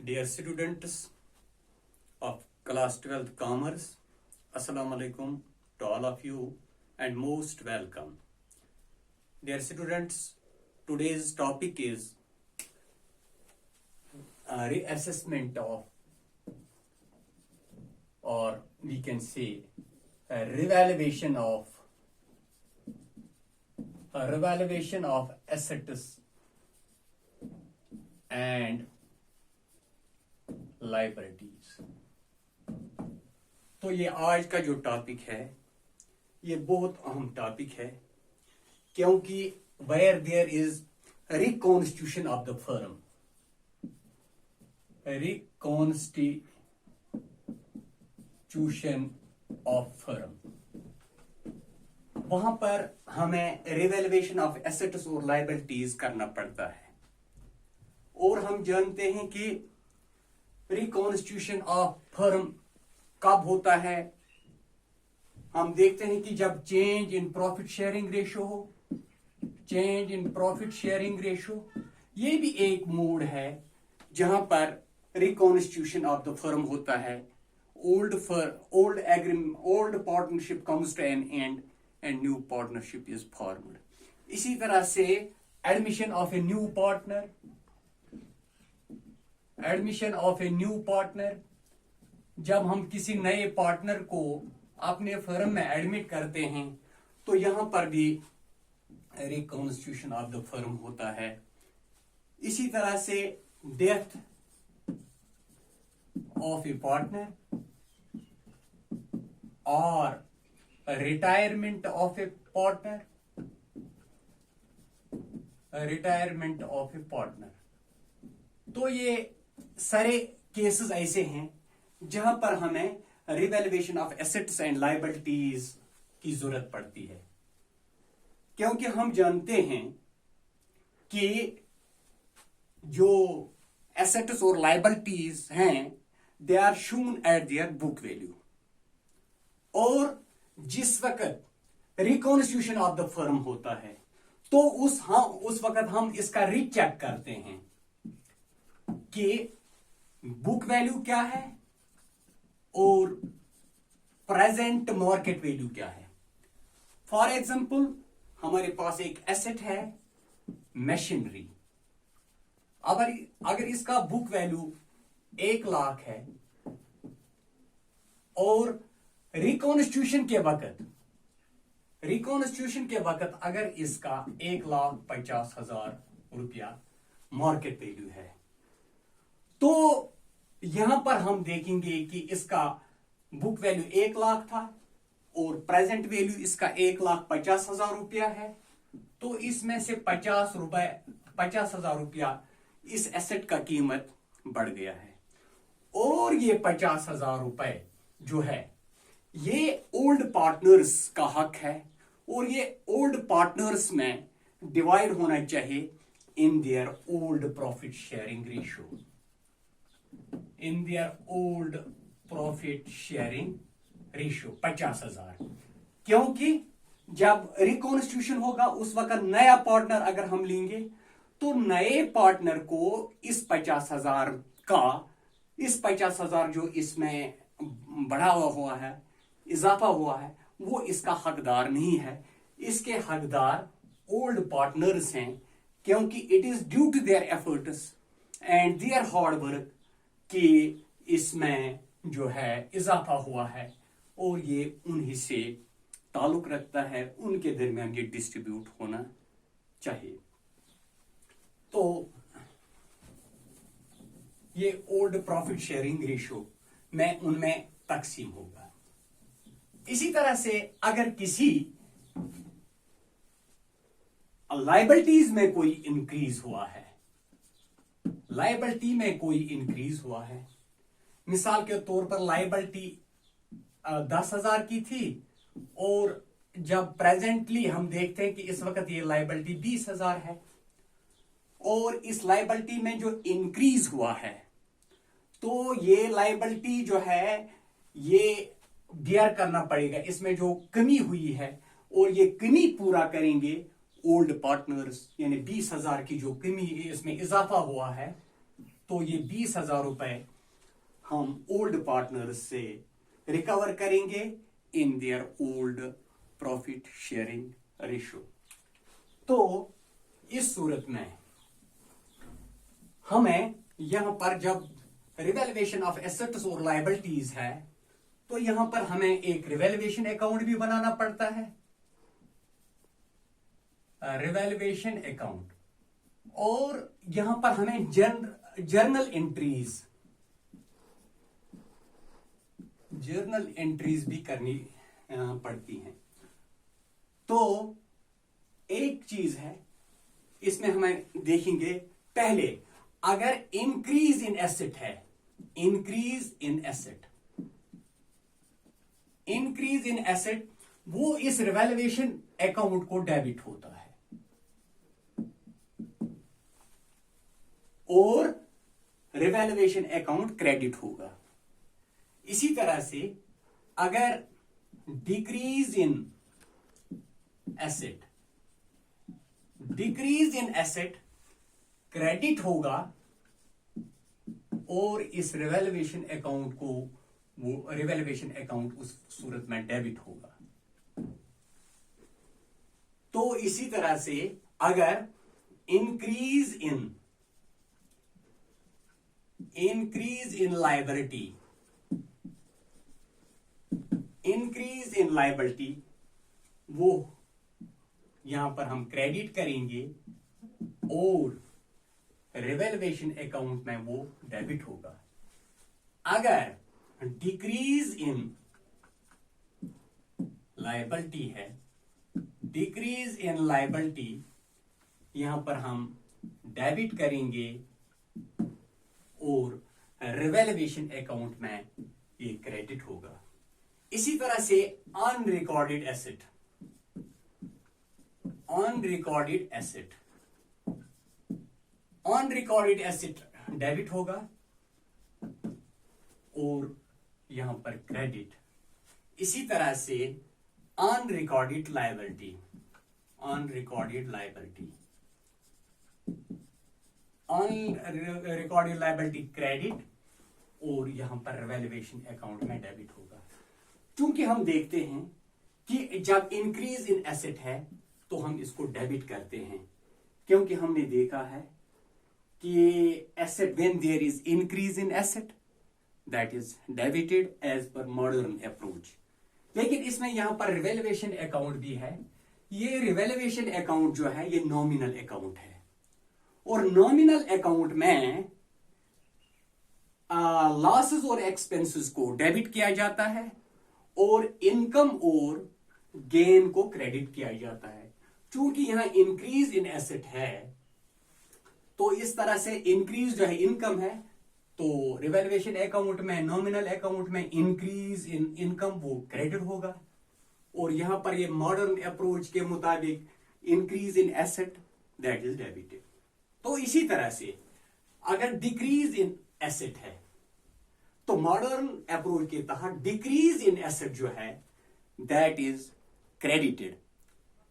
Dear students of class 12th commerce, assalamu alaikum to all of you and most welcome. Dear students, today's topic is reassessment of, or we can say revaluation of assets and liabilities. तो ये आज का जो topic है ये बहुत अहम topic है, क्योंकि where there is reconstitution of the firm, reconstitution of firm, वहां पर हमें रिवैल्यूएशन ऑफ एसेट्स और लायबिलिटीज करना पड़ता है। और हम जानते हैं कि रिकॉन्स्टिट्यूशन ऑफ फर्म कब होता है। हम देखते हैं कि जब change in profit sharing ratio हो, change in profit sharing ratio, ये भी एक मोड है जहां पर रिकॉन्स्टिट्यूशन ऑफ द फर्म होता है। Old partnership comes to an end and new partnership is formed. इसी तरह से admission of a new partner, जब हम किसी नए पार्टनर को अपने फर्म में एडमिट करते हैं तो यहां पर भी रिकॉन्स्टिट्यूशन ऑफ द फर्म होता है। इसी तरह से डेथ ऑफ ए पार्टनर और रिटायरमेंट ऑफ ए पार्टनर, तो ये सारे केसेस ऐसे हैं जहां पर हमें revaluation of assets and liabilities की जरूरत पड़ती है, क्योंकि हम जानते हैं कि जो एसेट्स और लायबिलिटीज हैं they are shown at their book value. और जिस वक्त रिकॉन्स्टिट्यूशन ऑफ द फर्म होता है तो उस वक्त हम इसका रीचेक करते हैं कि बुक वैल्यू क्या है और प्रेजेंट मार्केट वैल्यू क्या है। फॉर एग्जांपल, हमारे पास एक एसेट है मशीनरी। अगर इसका बुक वैल्यू 1 लाख है और रिकॉन्स्टिट्यूशन के वक्त अगर इसका 1,50,000 रुपया मार्केट वैल्यू है, तो यहां पर हम देखेंगे कि इसका बुक वैल्यू 1 लाख था और प्रेजेंट वैल्यू इसका 1,50,000 रुपया है। तो इसमें से 50,000 रुपया इस एसेट का कीमत बढ़ गया है। और ये 50,000 रुपए जो है ये ओल्ड पार्टनर्स का हक है और ये ओल्ड पार्टनर्स में डिवाइड होना चाहिए इन their old profit sharing ratio, 50,000। क्योंकि जब रिकॉन्स्टिट्यूशन होगा उस वक्त नया पार्टनर अगर हम लेंगे तो नए पार्टनर को इस 50,000 जो इसमें बढ़ा हुआ है, इजाफा हुआ है, वो इसका हकदार नहीं है। इसके हकदार ओल्ड पार्टनर्स हैं, क्योंकि it is due to their efforts and their hard work कि इसमें जो है इजाफा हुआ है और ये उन्हीं से ताल्लुक रखता है, उनके दरमियान ये डिस्ट्रीब्यूट होना चाहिए। तो ये ओल्ड प्रॉफिट शेयरिंग रेशियो में उनमें तकसीम होगा। इसी तरह से अगर किसी लायबिलिटीज में कोई इंक्रीज हुआ है, मिसाल के तौर पर लायबिलिटी 10,000 की थी और जब प्रेजेंटली हम देखते हैं कि इस वक्त ये लायबिलिटी 20,000 है और इस लायबिलिटी में जो इंक्रीज हुआ है तो ये लायबिलिटी जो है ये बियर करना पड़ेगा, इसमें जो कमी हुई है, और ये कमी पूरा करेंगे ओल्ड पार्टनर्स, यानी 20,000 की जो कमी इसमें इजाफा हुआ है तो ये 20,000 रुपए हम ओल्ड पार्टनर्स से रिकवर करेंगे इन their old profit sharing ratio. तो इस सूरत में हमें यहां पर जब रिवैल्यूएशन ऑफ एसेट्स और लायबिलिटीज है तो यहां पर हमें एक रिवैल्यूएशन अकाउंट भी बनाना पड़ता है, रिवैल्यूएशन अकाउंट, और यहां पर हमें जर्नल एंट्रीज भी करनी पड़ती हैं। तो एक चीज है इसमें हमें देखेंगे, पहले अगर इंक्रीज इन एसेट है, इंक्रीज इन एसेट वो इस रिवैल्यूएशन अकाउंट को डेबिट होता है, और रिवैल्यूएशन अकाउंट क्रेडिट होगा। इसी तरह से अगर डिक्रीज इन एसेट क्रेडिट होगा और इस रिवैल्यूएशन अकाउंट को वो रिवैल्यूएशन अकाउंट उस सूरत में डेबिट होगा। तो इसी तरह से अगर इंक्रीज इन लायबिलिटी वो यहां पर हम क्रेडिट करेंगे और रिवैल्यूएशन अकाउंट में वो डेबिट होगा। अगर डिक्रीज इन लायबिलिटी है, डिक्रीज इन लायबिलिटी यहां पर हम डेबिट करेंगे और रिवैल्यूएशन अकाउंट में ये क्रेडिट होगा। इसी तरह से अनरिकॉर्डेड एसेट डेबिट होगा और यहां पर क्रेडिट। इसी तरह से अनरिकॉर्डेड लायबिलिटी क्रेडिट और यहां पर रिवैल्यूएशन अकाउंट में डेबिट होगा। क्योंकि हम देखते हैं कि जब इंक्रीज इन एसेट है तो हम इसको डेबिट करते हैं, क्योंकि हमने देखा है कि asset when there is increase in asset that is debited as per modern approach. लेकिन इसमें यहां पर रिवैल्यूएशन अकाउंट भी है। ये रिवैल्यूएशन अकाउंट जो है ये नॉमिनल अकाउंट है, और नॉमिनल अकाउंट में लॉसेस और एक्सपेंसेस को डेबिट किया जाता है और इनकम और गेन को क्रेडिट किया जाता है। चूंकि यहां इंक्रीज इन एसेट है तो इस तरह से इंक्रीज जो है इनकम है, तो रिवैल्यूएशन अकाउंट में, नॉमिनल अकाउंट में इंक्रीज इन इनकम वो क्रेडिट होगा, और यहां पर ये मॉडर्न अप्रोच के मुताबिक increase in asset that is debited. तो इसी तरह से अगर डिक्रीज इन एसेट है तो मॉडर्न अप्रोच के तहत डिक्रीज इन एसेट जो है दैट इज क्रेडिटेड,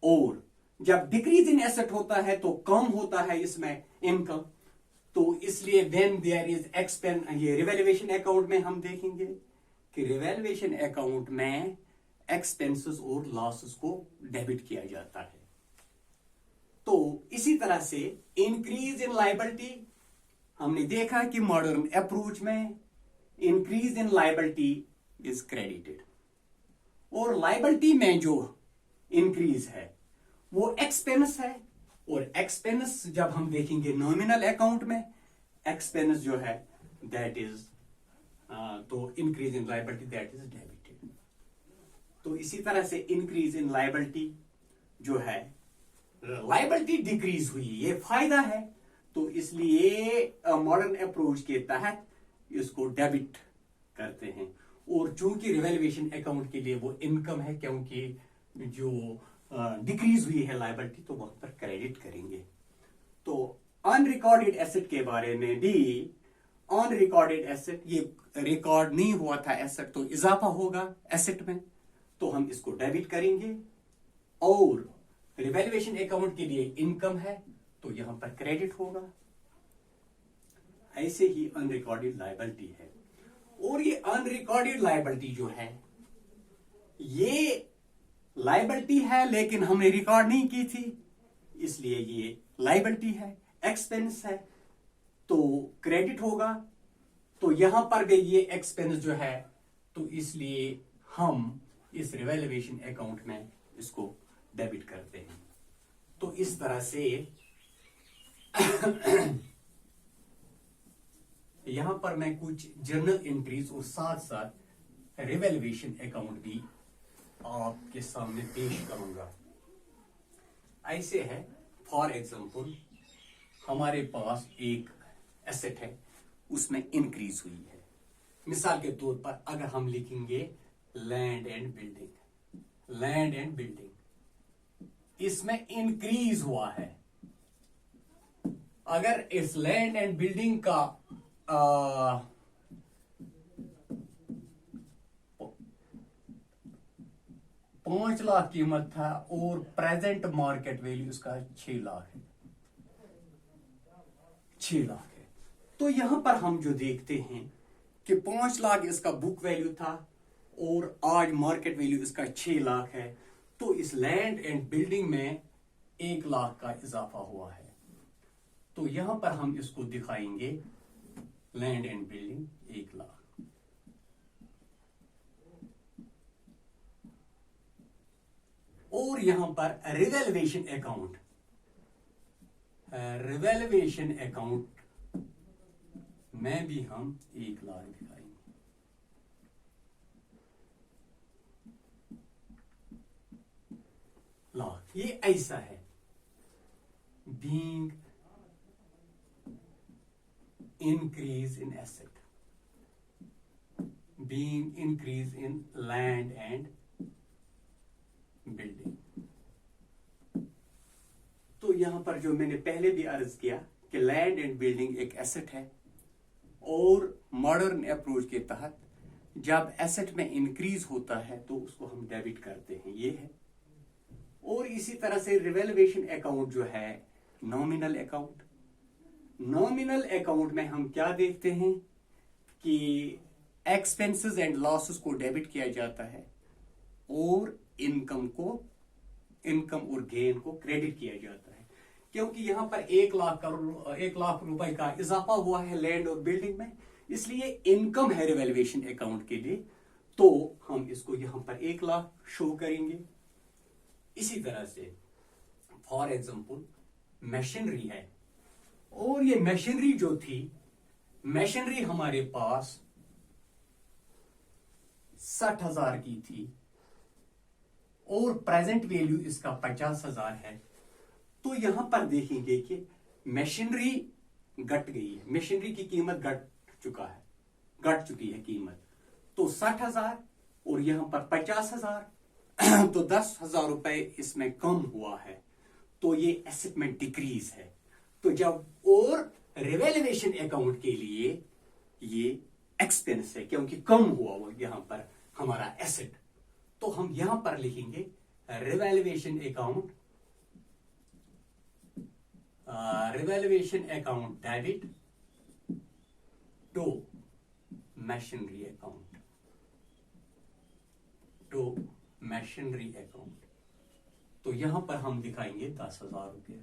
और जब डिक्रीज इन एसेट होता है तो कम होता है इसमें इनकम, तो इसलिए व्हेन देयर इज एक्सपेंस, ये रिवैल्यूएशन अकाउंट में हम देखेंगे कि रिवैल्यूएशन अकाउंट में एक्सपेंसेस और लॉसेस को डेबिट किया जाता है। तो इसी तरह से इंक्रीज इन लायबिलिटी हमने देखा कि मॉडर्न अप्रोच में increase in liability is credited, और लायबिलिटी में जो इंक्रीज है वो एक्सपेंस है, और एक्सपेंस जब हम देखेंगे नॉमिनल अकाउंट में एक्सपेंस जो है दैट इज तो increase in liability that is debited. तो इसी तरह से इंक्रीज इन लायबिलिटी जो है, लायबिलिटी डिक्रीज हुई, ये फायदा है, तो इसलिए मॉडर्न अप्रोच के तहत इसको डेबिट करते हैं, और चूंकि रिवैल्यूएशन अकाउंट के लिए वो इनकम है, क्योंकि जो डिक्रीज हुई है लायबिलिटी तो वहां पर क्रेडिट करेंगे। तो अनरिकॉर्डेड एसेट के बारे में भी, अनरिकॉर्डेड एसेट ये रिकॉर्ड नहीं हुआ था एसेट, तो इजाफा होगा एसेट में, तो हम इसको डेबिट करेंगे, और रिवैल्यूएशन अकाउंट के लिए इनकम है तो यहां पर क्रेडिट होगा। ऐसे ही अनरिकॉर्डेड लायबिलिटी है। और ये अनरिकॉर्डेड लायबिलिटी जो है, ये लायबिलिटी है लेकिन हमने रिकॉर्ड नहीं की थी, इसलिए ये लायबिलिटी है, एक्सपेंस है, तो क्रेडिट होगा। तो यहां पर भी ये एक्सपेंस जो है, तो इसलिए हम इस रिवैल्यूएशन अकाउंट में इसको डेबिट करते हैं। तो इस तरह से यहां पर मैं कुछ जर्नल एंट्रीज और साथ साथ रिवैल्यूएशन अकाउंट भी आपके सामने पेश करूंगा। ऐसे है, फॉर एग्जांपल हमारे पास एक एसेट है, उसमें इंक्रीज हुई है। मिसाल के तौर पर अगर हम लिखेंगे land and building, land and building, इसमें इंक्रीज हुआ है। अगर इस लैंड एंड बिल्डिंग का 5 लाख कीमत था और प्रेजेंट मार्केट वैल्यू उसका 6 लाख है, 6 लाख है। तो यहां पर हम जो देखते हैं कि 5 लाख इसका बुक वैल्यू था और आज मार्केट वैल्यू इसका 6 लाख है, तो इस लैंड एंड बिल्डिंग में 1 लाख का इजाफा हुआ है। तो यहां पर हम इसको दिखाएंगे लैंड एंड बिल्डिंग 1 लाख। और यहां पर रिवैल्यूएशन अकाउंट, रिवैल्यूएशन अकाउंट में भी हम 1 लाख दिखाएंगे। लाख, ये ऐसा है, being increase in asset, being increase in land and building। तो यहां पर जो मैंने पहले भी अर्ज किया कि लैंड एंड बिल्डिंग एक एसेट है, और मॉडर्न अप्रोच के तहत जब एसेट में इंक्रीज होता है तो उसको हम डेबिट करते हैं, ये है। और इसी तरह से रिवैल्यूएशन अकाउंट जो है नॉमिनल अकाउंट, नॉमिनल अकाउंट में हम क्या देखते हैं कि एक्सपेंसेस एंड लॉसेस को डेबिट किया जाता है और इनकम और गेन को क्रेडिट किया जाता है। क्योंकि यहां पर 1 लाख रुपए का इजाफा हुआ है लैंड और बिल्डिंग में, इसलिए इनकम है रिवैल्यूएशन अकाउंट के लिए, तो हम इसको यहां पर 1 लाख शो करेंगे। इसी तरह से फॉर एग्जांपल मशीनरी है, और ये मशीनरी जो थी, मशीनरी हमारे पास 60,000 की थी और प्रेजेंट वैल्यू इसका 50,000 है। तो यहां पर देखेंगे कि मशीनरी घट गई है, मशीनरी की कीमत घट चुकी है कीमत। तो 60,000 और यहां पर 50,000, तो 10,000 रुपए इसमें कम हुआ है, तो ये एसेट में डिक्रीज है। तो जब और रिवैल्यूएशन अकाउंट के लिए ये एक्सपेंस है, क्योंकि कम हुआ वो यहां पर हमारा एसेट, तो हम यहां पर लिखेंगे revaluation account, revaluation account debit to machinery account, to machinery account. तो यहां पर हम दिखाएंगे 10,000 रुपये,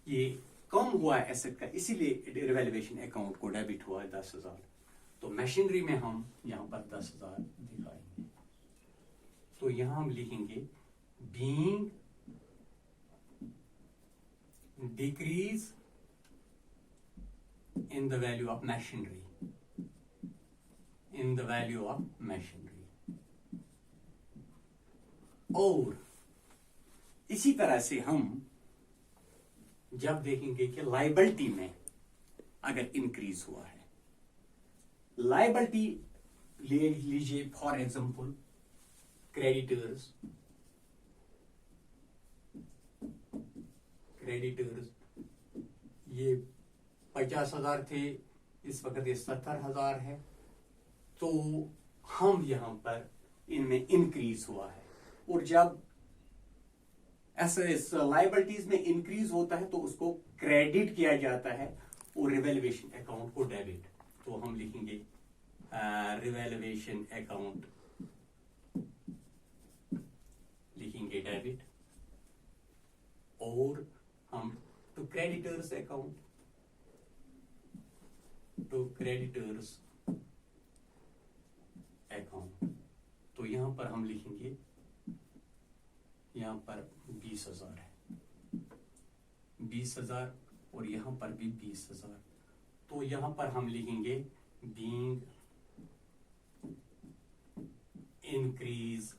ये कम हुआ है एसेट का, इसीलिए रिवैल्यूएशन अकाउंट को डेबिट हुआ है 10,000। तो मशीनरी में हम यहां पर 10,000 दिखाएंगे। तो यहां हम लिखेंगे being decrease in the value of machinery, in the value of machinery. और इसी तरह से हम जब देखेंगे कि लायबिलिटी में अगर इंक्रीज हुआ है, लायबिलिटी ले लीजिए फॉर एग्जांपल क्रेडिटर्स, ये 50,000 थे, इस वक्त ये 70,000 है। तो हम यहां पर इनमें इंक्रीज हुआ है, और जब ऐसे लायबिलिटीज में इंक्रीज होता है तो उसको क्रेडिट किया जाता है और रिवैल्यूएशन अकाउंट को डेबिट। तो हम लिखेंगे रिवैल्यूएशन अकाउंट लिखेंगे डेबिट, और हम to creditors account, to creditors account, तो यहां पर हम लिखेंगे, यहां पर 20,000 है, 20,000, और यहां पर भी 20,000। तो यहां पर हम लिखेंगे बीइंग इंक्रीज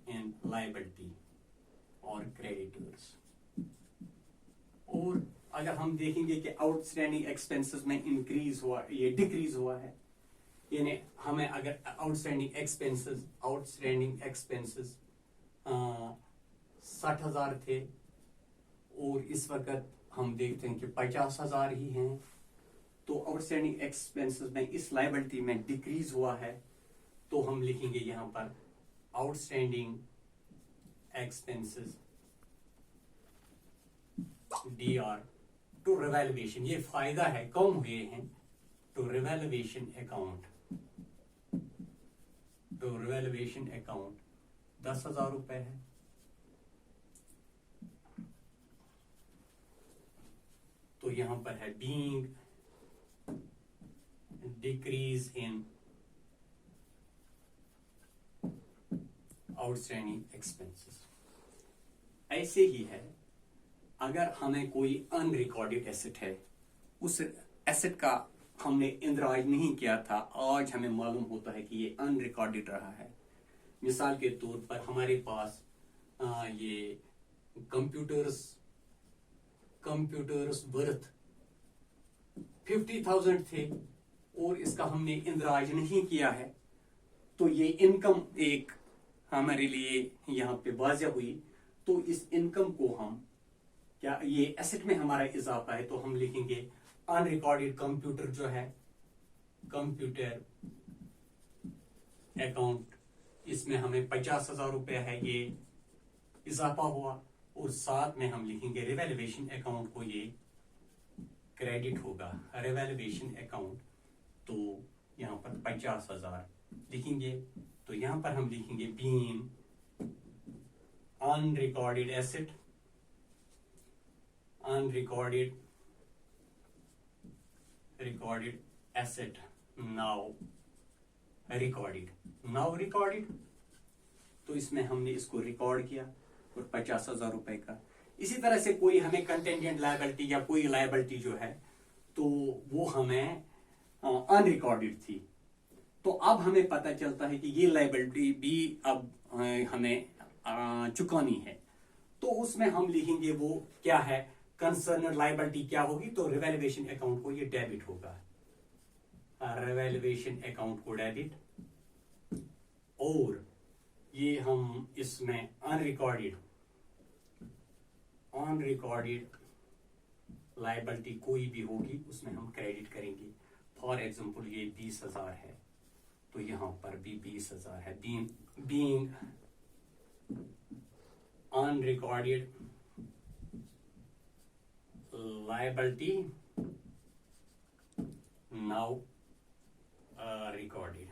इन लायबिलिटी और क्रेडिटर्स। और अगर हम देखेंगे कि आउटस्टैंडिंग एक्सपेंसेस में इंक्रीज हुआ, ये डिक्रीज हुआ है, यानी हमें अगर आउटस्टैंडिंग एक्सपेंसेस 60,000 थे और इस वक्त हम देखते हैं कि 50,000 ही हैं, तो आउटस्टैंडिंग एक्सपेंसेस में इस लायबिलिटी में डिक्रीज हुआ है। तो हम लिखेंगे यहां पर outstanding expenses DR to revaluation, ये फायदा है, कम हुए हैं, to revaluation account, to revaluation account 10,000 रुपए है। तो यहां पर है being decrease in outstanding expenses. ऐसे ही है, अगर हमें कोई अनरिकॉर्डेड एसेट है, उस एसेट का हमने इंद्राज नहीं किया था, आज हमें मालूम होता है कि ये अनरिकॉर्डेड रहा है। मिसाल के तौर पर हमारे पास ये कंप्यूटर्स वर्थ 50,000 थे और इसका हमने इंद्राज नहीं किया है, तो ये इनकम एक हमारे लिए यहाँ पे वाज़ेह हुई। तो इस इनकम को हम क्या, ये एसेट में हमारा इजाफा है, तो हम लिखेंगे अनरिकॉर्डेड कंप्यूटर जो है, कंप्यूटर अकाउंट, इसमें हमें 50,000 रुपया है, ये इजाफा हुआ, और साथ में हम लिखेंगे रिवैल्यूएशन अकाउंट को, ये क्रेडिट होगा, रिवैल्यूएशन अकाउंट। तो यहां पर 50,000 लिखेंगे। तो यहां पर हम लिखेंगे being unrecorded asset, unrecorded recorded asset now recorded. तो इसमें हमने इसको रिकॉर्ड किया और 50,000 रुपए का। इसी तरह से कोई हमें कंटेंजेंट लायबिलिटी या कोई लायबिलिटी जो है, तो वो हमें अनरिकॉर्डेड थी, तो अब हमें पता चलता है कि ये लायबिलिटी भी अब हमें चुकानी है। तो उसमें हम लिखेंगे वो क्या है, कंसर्न लायबिलिटी क्या होगी, तो रिवैल्यूएशन अकाउंट को ये डेबिट होगा, रिवैल्यूएशन अकाउंट को डेबिट। और ये हम इसमें अनरिकॉर्डेड लायबिलिटी कोई भी होगी उसमें हम क्रेडिट करेंगे। फॉर एग्जांपल ये 20,000 है, तो यहां पर भी 20,000 है, being unrecorded liability now recorded.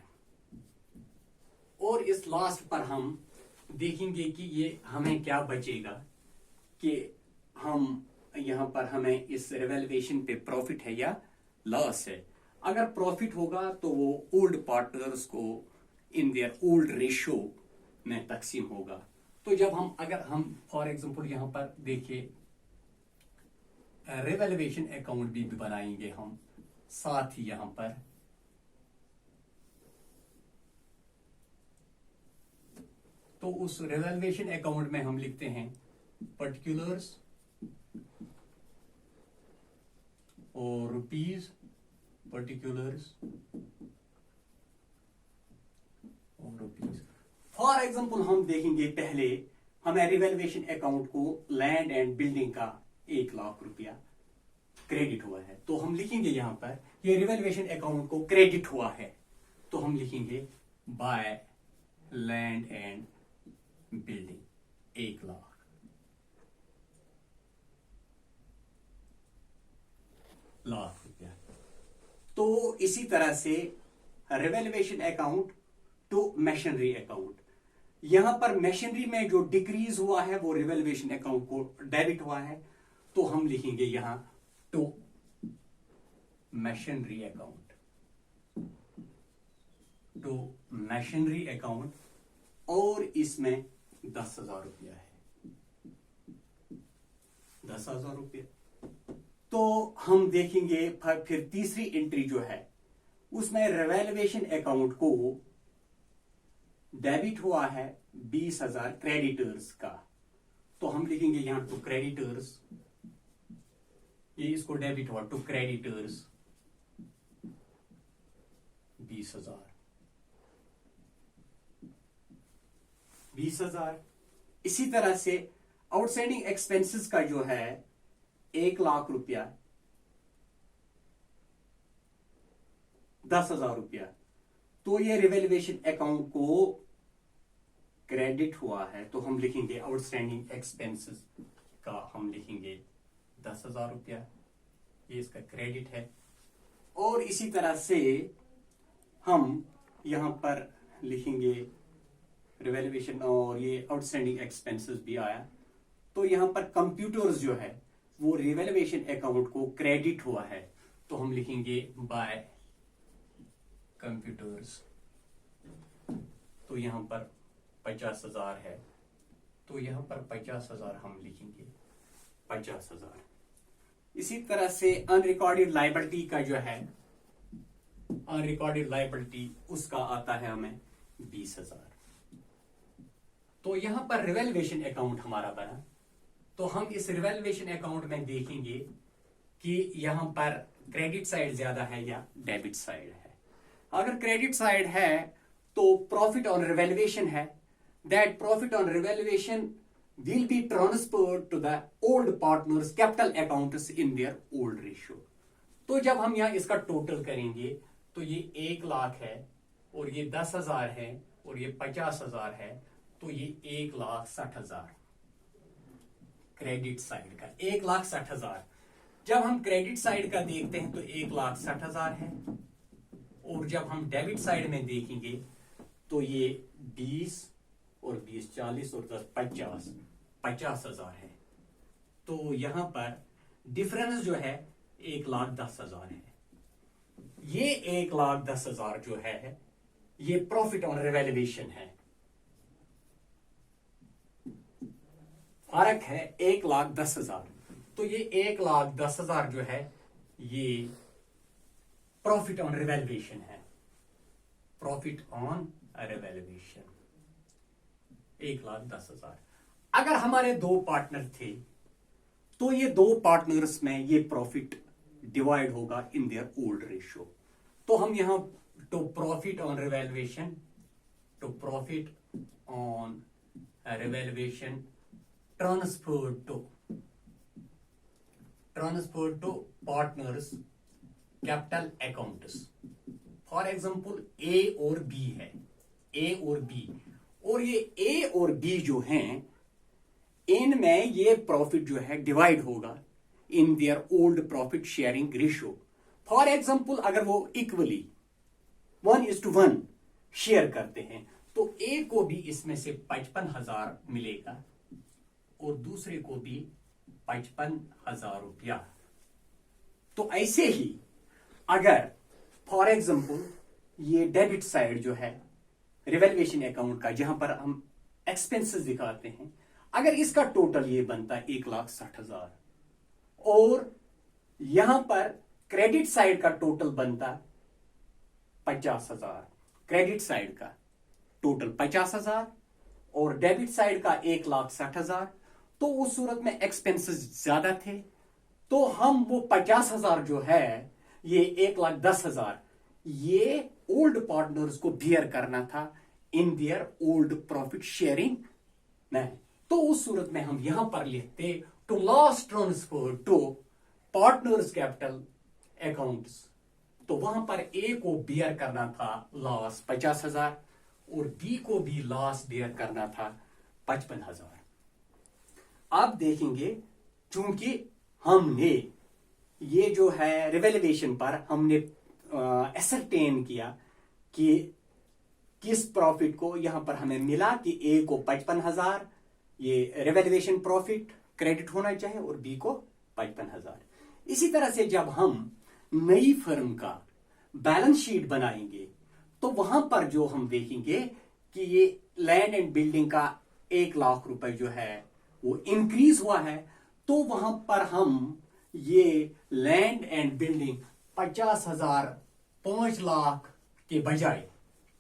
और इस लास्ट पर हम देखेंगे कि ये हमें क्या बचेगा, कि हम यहां पर हमें इस रिवैल्यूएशन पे प्रॉफिट है या लॉस है। अगर प्रॉफिट होगा तो वो ओल्ड पार्टनर्स को इन देयर ओल्ड रेशो में तकसीम होगा। तो जब अगर हम फॉर एग्जांपल यहां पर देखिए रिवैल्यूएशन अकाउंट भी बनाएंगे हम, साथ ही यहां पर तो उस रिवैल्यूएशन अकाउंट में हम लिखते हैं पर्टिकुलर्स और रुपीज, पर्टिकुलर्स और रुपीज। फॉर एग्जांपल हम देखेंगे, पहले हमें रिवैल्यूएशन अकाउंट को लैंड एंड बिल्डिंग का 1 लाख रुपया क्रेडिट हुआ है, तो हम लिखेंगे यहां पर ये रिवैल्यूएशन अकाउंट को क्रेडिट हुआ है, तो हम लिखेंगे by land and building 1 lakh. Lakh रुपया। तो इसी तरह से revaluation account to machinery account, यहां पर मशीनरी में जो डिक्रीज हुआ है वो रिवैल्यूएशन अकाउंट को डेबिट हुआ है, तो हम लिखेंगे यहां to machinery account, to machinery account, और इसमें 10,000 रुपया है, 10,000 रुपया। तो हम देखेंगे फिर तीसरी एंट्री जो है उसमें रिवैल्यूएशन अकाउंट को डेबिट हुआ है 20,000 क्रेडिटर्स का, तो हम लिखेंगे यहां टू क्रेडिटर्स, ये इसको डेबिट हुआ टू क्रेडिटर्स 20,000, 20,000। इसी तरह से आउटस्टैंडिंग एक्सपेंसेस का जो है 1,00,000 रुपया, 10,000 रुपया, तो ये रिवैल्यूएशन अकाउंट को क्रेडिट हुआ है, तो हम लिखेंगे आउटस्टैंडिंग एक्सपेंसेस का हम लिखेंगे 10,000 रुपया, ये इसका क्रेडिट है। और इसी तरह से हम यहां पर लिखेंगे रिवैल्यूएशन, और ये आउटस्टैंडिंग एक्सपेंसेस भी आया, तो यहां पर कंप्यूटर्स जो है वो रिवैल्यूएशन अकाउंट को क्रेडिट हुआ है, तो हम लिखेंगे बाय कंप्यूटर्स, तो यहां पर 50,000 है, तो यहां पर 50,000 हम लिखेंगे 50,000। इसी तरह से अनरिकॉर्डेड लायबिलिटी का जो है, अनरिकॉर्डेड लायबिलिटी उसका आता है हमें 20,000। तो यहां पर रिवैल्यूएशन अकाउंट हमारा बना, तो हम इस रिवैल्यूएशन अकाउंट में देखेंगे कि यहां पर क्रेडिट साइड ज्यादा है या डेबिट साइड है। अगर क्रेडिट साइड है तो प्रॉफिट ऑन रिवैल्यूएशन है, that profit on revaluation will be transferred to the old partners capital accounts in their old ratio। तो जब हम यहां इसका टोटल करेंगे तो ये 1,00,000 है और ये 10,000 है और ये 50,000 है, तो ये 1,60,000 क्रेडिट साइड का, 1,60,000। जब हम क्रेडिट साइड का देखते हैं तो 1,60,000 है, और जब हम डेबिट साइड में देखेंगे तो ये 20 और 20 40 और 10 50,000 है। तो यहां पर डिफरेंस जो है 1,10,000 है। ये 1,10,000 जो है ये प्रॉफिट ऑन रिवैल्यूएशन है, फर्क है 1,10,000। तो ये 1,10,000 जो है ये प्रॉफिट ऑन रिवैल्यूएशन है, प्रॉफिट ऑन रिवैल्यूएशन 1,10,000। अगर हमारे दो पार्टनर थे तो ये दो पार्टनर्स में ये प्रॉफिट डिवाइड होगा इन देयर ओल्ड रेशियो। तो हम यहां to profit on revaluation, to profit on revaluation transfer to partners capital accounts. For example A और बी है, ए और बी, और ये ए और बी जो हैं इनमें ये प्रॉफिट जो है डिवाइड होगा इन their old profit sharing ratio. For example अगर वो इक्वली 1:1 शेयर करते हैं तो ए को भी इसमें से 55,000 मिलेगा और दूसरे को भी 55,000 रुपया। तो ऐसे ही अगर फॉर एग्जांपल ये डेबिट साइड जो है रिवैल्यूएशन अकाउंट का, जहां पर हम एक्सपेंसेस दिखाते हैं, अगर इसका टोटल ये बनता है 1,60,000 और यहां पर क्रेडिट साइड का टोटल बनता 50,000, क्रेडिट साइड का टोटल 50,000 और डेबिट साइड का 1,60,000, तो उस सूरत में एक्सपेंसेस ज्यादा थे, तो हम वो 50,000 जो है ये 1,10,000 ये ओल्ड पार्टनर्स को बियर करना था in their old profit sharing में। तो उस सूरत में हम यहां पर लिखते to loss transfer to partners capital accounts. तो वहां पर ए को बियर करना था लॉस 50,000 और बी को भी लॉस बियर करना था 55,000। आप देखेंगे चूंकि हमने ये जो है रिवेल्युएशन पर हमने एसरटेन किया कि किस प्रॉफिट को यहां पर हमें मिला कि ए को 55,000 ये रिवेल्युएशन प्रॉफिट क्रेडिट होना चाहिए और बी को 55,000। इसी तरह से जब हम नई फर्म का बैलेंस शीट बनाएंगे तो वहां पर जो हम देखेंगे कि ये लैंड एंड बिल्डिंग का 1 लाख रुपए जो है वो इंक्रीज हुआ है, तो वहां पर हम ये लैंड एंड बिल्डिंग 50,000 5 लाख के बजाय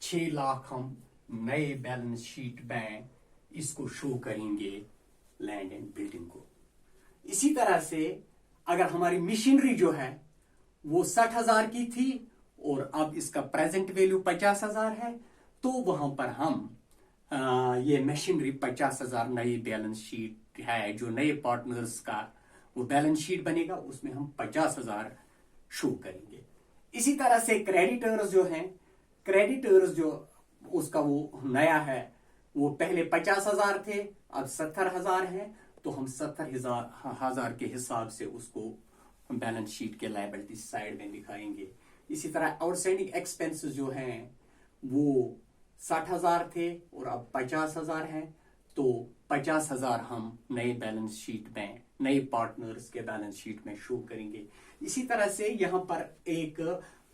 6 लाख हम नए बैलेंस शीट में इसको शो करेंगे लैंड एंड बिल्डिंग को। इसी तरह से अगर हमारी मशीनरी जो है वो 60,000 की थी और अब इसका प्रेजेंट वैल्यू 50,000 है, तो वहां पर हम ये मशीनरी 50,000 नई बैलेंस शीट है जो नए पार्टनर्स का वो बैलेंस शीट बनेगा, उसमें हम 50,000 शो करेंगे। इसी तरह से क्रेडिटर्स जो हैं, क्रेडिटर्स जो उसका वो नया है वो पहले 50,000 थे, अब 70,000 है, तो हम 70,000 के हिसाब से उसको बैलेंस शीट के लायबिलिटी साइड में दिखाएंगे। इसी तरह आउटस्टैंडिंग एक्सपेंसेस जो हैं वो 60,000 थे और अब 50,000 हैं, तो 50,000 हम नए बैलेंस शीट में नए पार्टनर्स के बैलेंस शीट में शो करेंगे। इसी तरह से यहाँ पर एक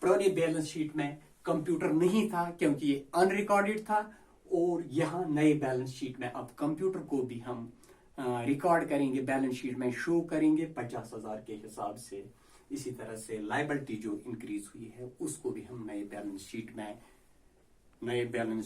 पुराने बैलेंस शीट में कंप्यूटर नहीं था क्योंकि ये अनरिकॉर्डेड था, और यहाँ नए बैलेंस शीट में अब कंप्यूटर को भी हम रिकॉर्ड करेंगे, बैलेंस शीट में शो करेंगे 50,000 के हिसाब से। इसी तरह से लायबिलिटी जो इंक्रीज हुई है उसको भी हम नए बैलेंस शीट में नए बैलेंस